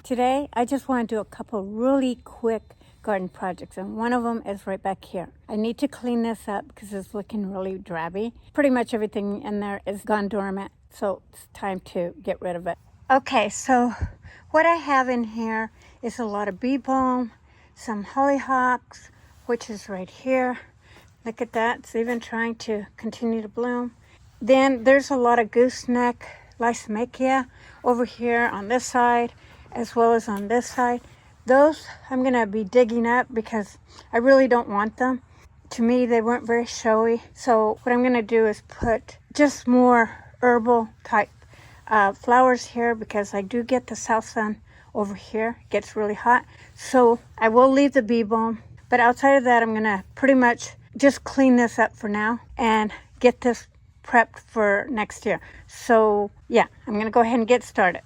Today, I just want to do a couple really quick garden projects, and one of them is right back here. I need to clean this up because it's looking really drabby. Pretty much everything in there is gone dormant, so it's time to get rid of it. Okay, so what I have in here is a lot of bee balm, some hollyhocks, which is right here. Look at that, it's even trying to continue to bloom. Then there's a lot of gooseneck Lysimachia over here on this side, as well as on this side. Those I'm going to be digging up because I really don't want them. To me, they weren't very showy. So what I'm going to do is put just more herbal type flowers here because I do get the south sun over here. It gets really hot. So I will leave the bee balm. But outside of that, I'm going to pretty much just clean this up for now and get this prepped for next year. So yeah, I'm going to go ahead and get started.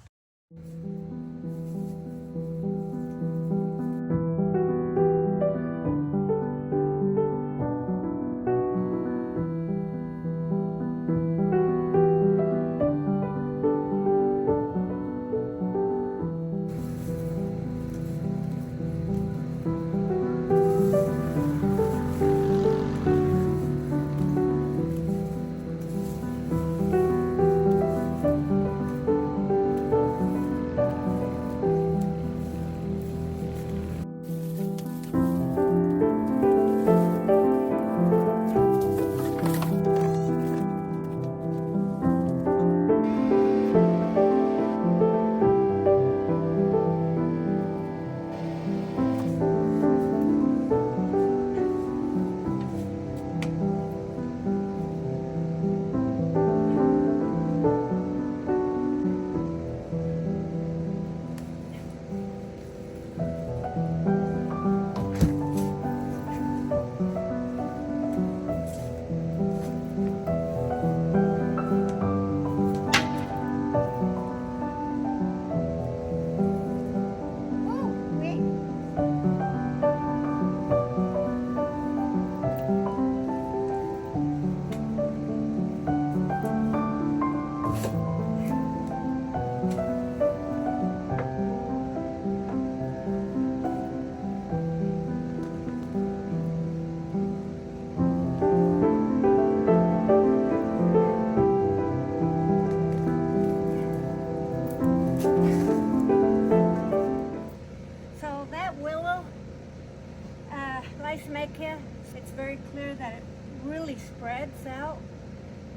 Lysimachia, it's very clear that it really spreads out.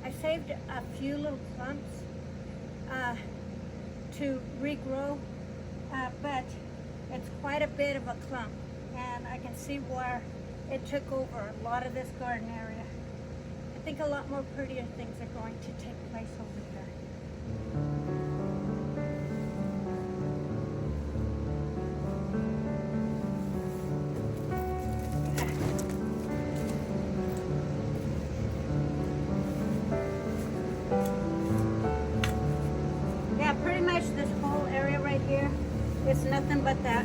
I saved a few little clumps to regrow, but it's quite a bit of a clump, and I can see where it took over a lot of this garden area. I think a lot more prettier things are going to take place over here. It's nothing but that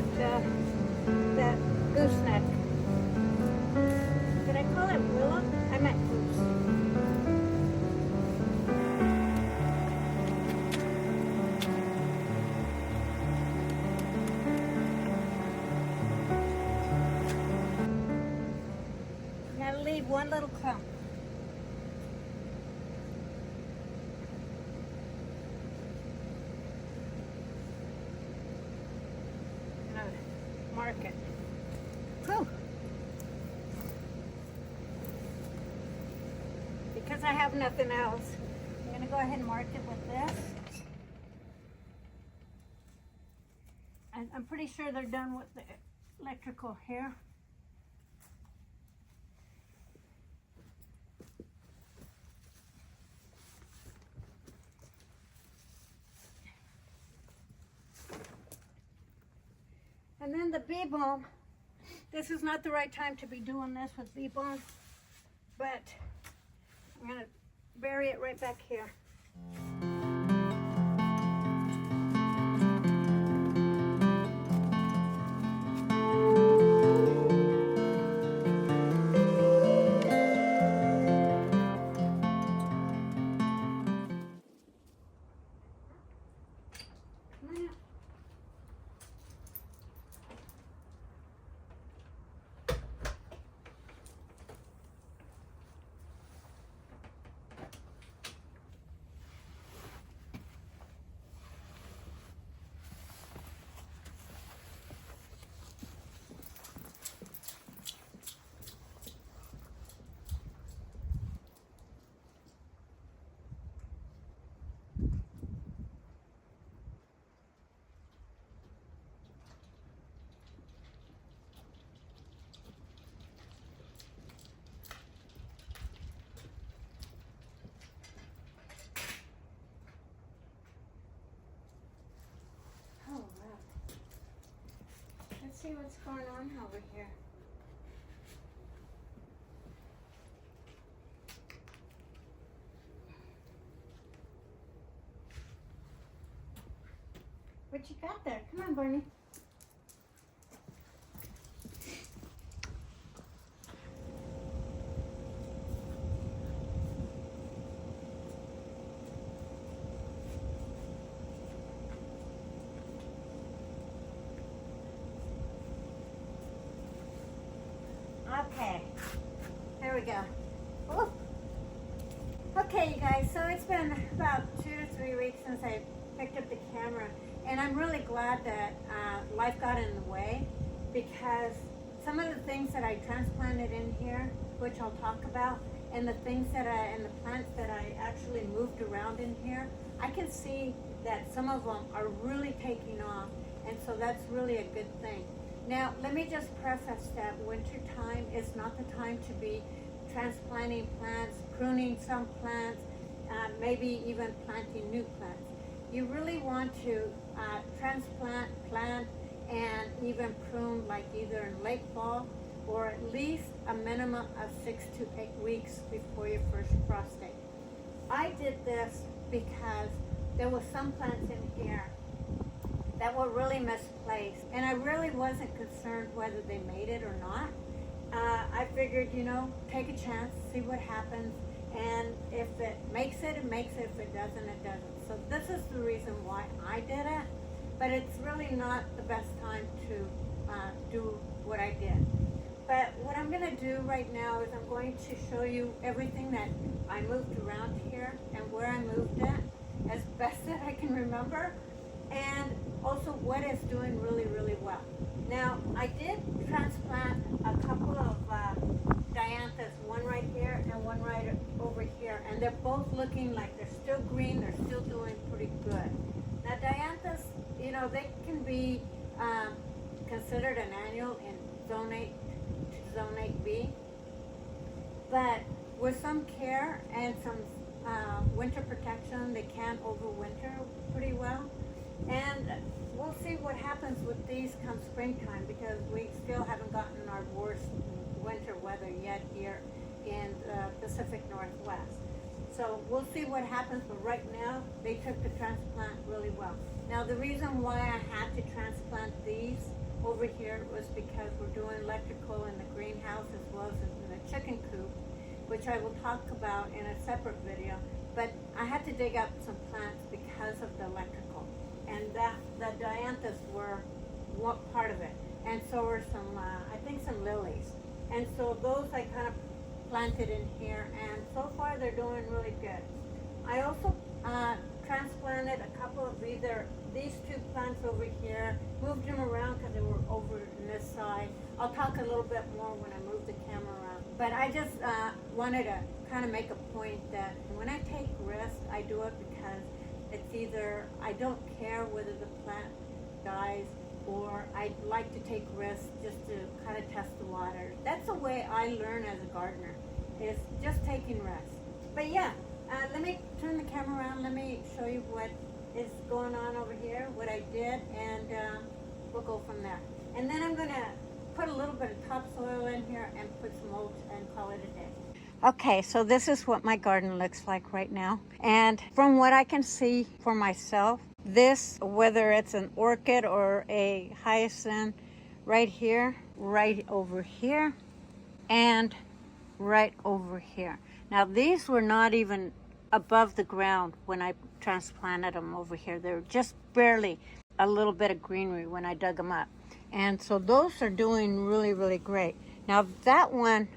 gooseneck. Did I call it willow? I meant goose. You gotta leave one little clump. Mark it. Whew. Because I have nothing else, I'm going to go ahead and mark it with this. And I'm pretty sure they're done with the electrical here. And then the bee balm, this is not the right time to be doing this with bee balm, but I'm going to bury it right back here. what's going on over here. What you got there? Come on, Barney. Okay, there we go. Ooh. Okay, you guys, so it's been about 2 to 3 weeks since I picked up the camera, and I'm really glad that life got in the way, because some of the things that I transplanted in here, which I'll talk about, and the things that and the plants that I actually moved around in here, I can see that some of them are really taking off, and so that's really a good thing. Now, let me just preface that winter time is not the time to be transplanting plants, pruning some plants, maybe even planting new plants. You really want to transplant, plant, and even prune like either in late fall or at least a minimum of 6 to 8 weeks before your first frost date. I did this because there were some plants in here that were really misplaced, and I really wasn't concerned whether they made it or not. I figured, you know, take a chance, see what happens, and if it makes it, it makes it. If it doesn't, it doesn't. So this is the reason why I did it, but it's really not the best time to do what I did. But what I'm going to do right now is I'm going to show you everything that I moved around here and where I moved it as best that I can remember, and also what is doing really, really well. Now, I did transplant a couple of dianthus, one right here and one right over here, and they're both looking like they're still green, they're still doing pretty good. Now, dianthus, you know, they can be considered an annual in zone 8 to zone 8B, but with some care and some winter protection, they can overwinter pretty well. And we'll see what happens with these come springtime, because we still haven't gotten our worst winter weather yet here in the Pacific Northwest. So we'll see what happens, but right now they took the transplant really well. Now, the reason why I had to transplant these over here was because we're doing electrical in the greenhouse as well as in the chicken coop, which I will talk about in a separate video. But I had to dig up some plants because of the electrical, and the dianthus were one part of it, and so were some, I think some lilies. And so those I kind of planted in here, and so far they're doing really good. I also transplanted a couple of either these two plants over here, moved them around because they were over on this side. I'll talk a little bit more when I move the camera around. But I just wanted to kind of make a point that when I take risks, I do it because it's either I don't care whether the plant dies, or I like to take risks just to kind of test the water. That's the way I learn as a gardener, is just taking risks. But yeah, let me turn the camera around. Let me show you what is going on over here, what I did, and we'll go from there. And then I'm gonna put a little bit of topsoil in here and put some mulch and call it a day. Okay, so this is what my garden looks like right now. And from what I can see for myself, this, whether it's an orchid or a hyacinth, right here, right over here, and right over here. Now, these were not even above the ground when I transplanted them over here. They were just barely a little bit of greenery when I dug them up. And so those are doing really, really great. Now, that one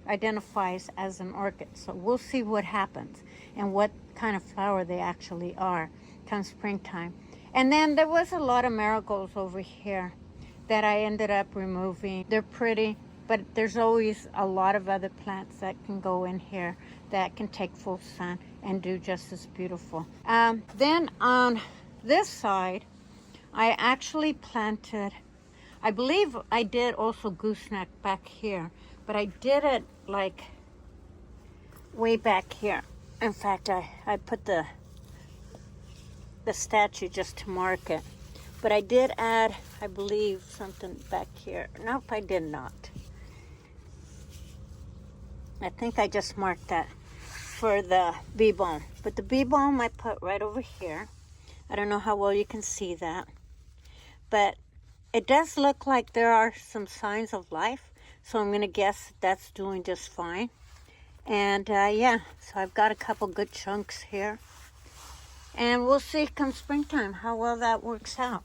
identifies as an orchid, so we'll see what happens and what kind of flower they actually are come springtime. And then there was a lot of marigolds over here that I ended up removing. They're pretty, but there's always a lot of other plants that can go in here that can take full sun and do just as beautiful. Then on this side, I actually planted, I believe I did also gooseneck back here, but I did it like way back here. In fact, I put the statue just to mark it. But I did add, I believe, something back here. Nope, I did not. I think I just marked that for the bee balm. But the bee balm I put right over here. I don't know how well you can see that. But it does look like there are some signs of life. So I'm going to guess that's doing just fine. And yeah, so I've got a couple good chunks here. And we'll see come springtime how well that works out.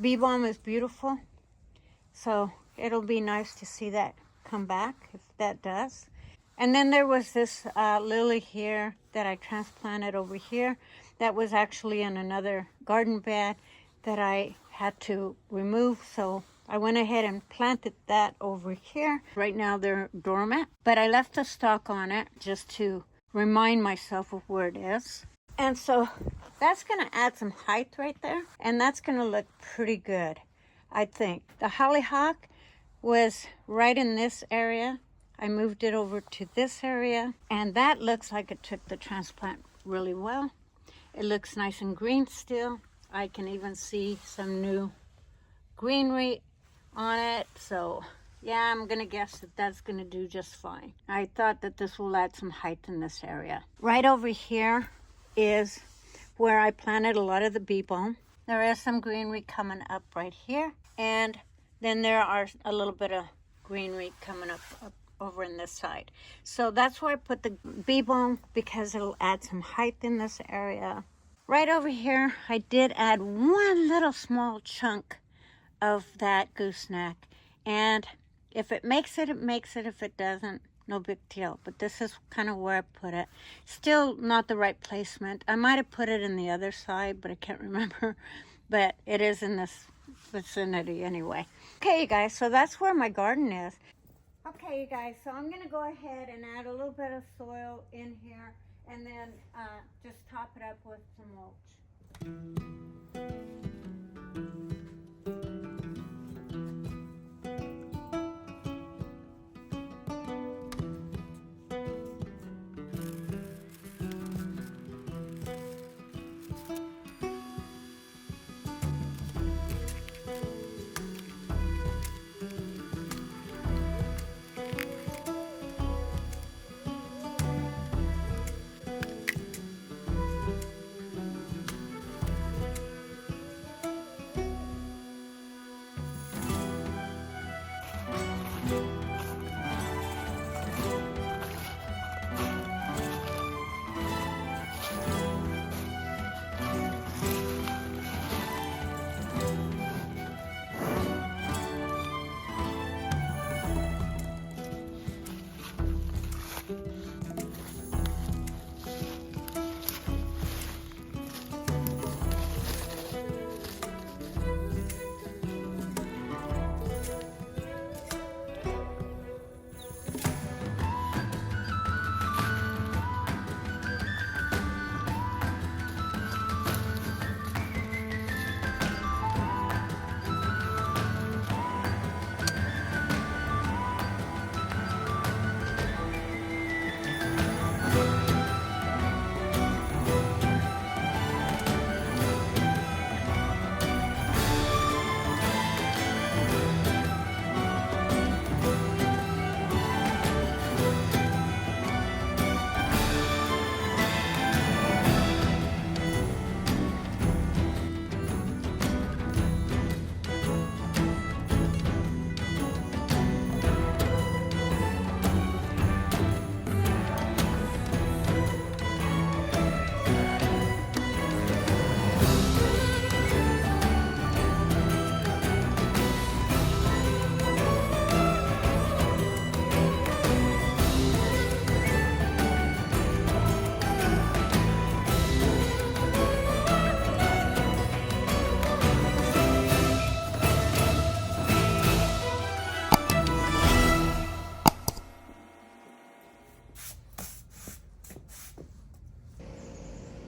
Bee balm is beautiful. So it'll be nice to see that come back if that does. And then there was this lily here that I transplanted over here. That was actually in another garden bed that I had to remove. So I went ahead and planted that over here. Right now they're dormant, but I left a stalk on it just to remind myself of where it is. And so that's going to add some height right there. And that's going to look pretty good, I think. The hollyhock was right in this area. I moved it over to this area. And that looks like it took the transplant really well. It looks nice and green still. I can even see some new greenery on it. So yeah, I'm going to guess that that's going to do just fine. I thought that this will add some height in this area. Right over here is where I planted a lot of the bee balm. There is some greenery coming up right here, and then there are a little bit of greenery coming up over in this side. So that's where I put the bee balm because it'll add some height in this area. Right over here I did add one little small chunk of that gooseneck, and if it makes it, it makes it. If it doesn't, no big deal. But this is kind of where I put it. Still not the right placement. I might have put it in the other side, but I can't remember. But it is in this vicinity anyway. Okay, you guys, so that's where my garden is. Okay, you guys, so I'm going to go ahead and add a little bit of soil in here and then just top it up with some mulch.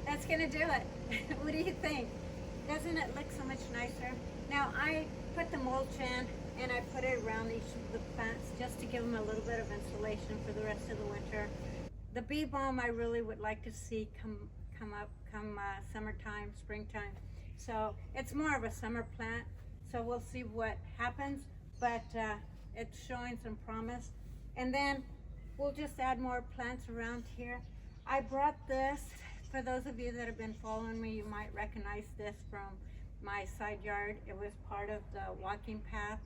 That's gonna do it. What do you think? Doesn't it look so much nicer? Now I put the mulch in and I put it around each of the plants just to give them a little bit of insulation for the rest of the winter. The bee balm I really would like to see come up come summertime, springtime. So it's more of a summer plant. So we'll see what happens, but it's showing some promise. And then we'll just add more plants around here. I brought this, for those of you that have been following me, you might recognize this from my side yard. It was part of the walking path.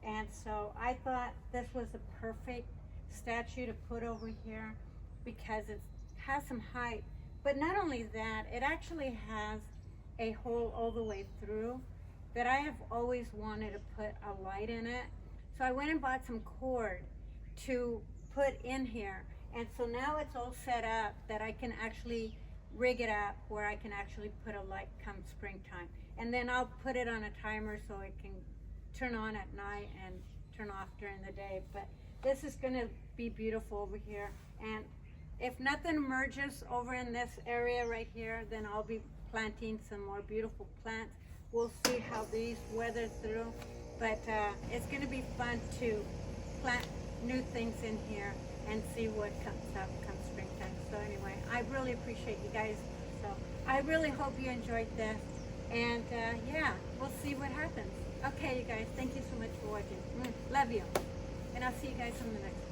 And so I thought this was a perfect statue to put over here because it has some height. But not only that, it actually has a hole all the way through that I have always wanted to put a light in it. So I went and bought some cord to put in here. And so now it's all set up that I can actually rig it up where I can actually put a light come springtime. And then I'll put it on a timer so it can turn on at night and turn off during the day. But this is gonna be beautiful over here. And if nothing emerges over in this area right here, then I'll be planting some more beautiful plants. We'll see how these weather through. But it's gonna be fun to plant new things in here and see what comes up come springtime. So anyway, I really appreciate you guys. So I really hope you enjoyed this. And yeah, we'll see what happens. Okay, you guys, thank you so much for watching. Love you. And I'll see you guys on the next one.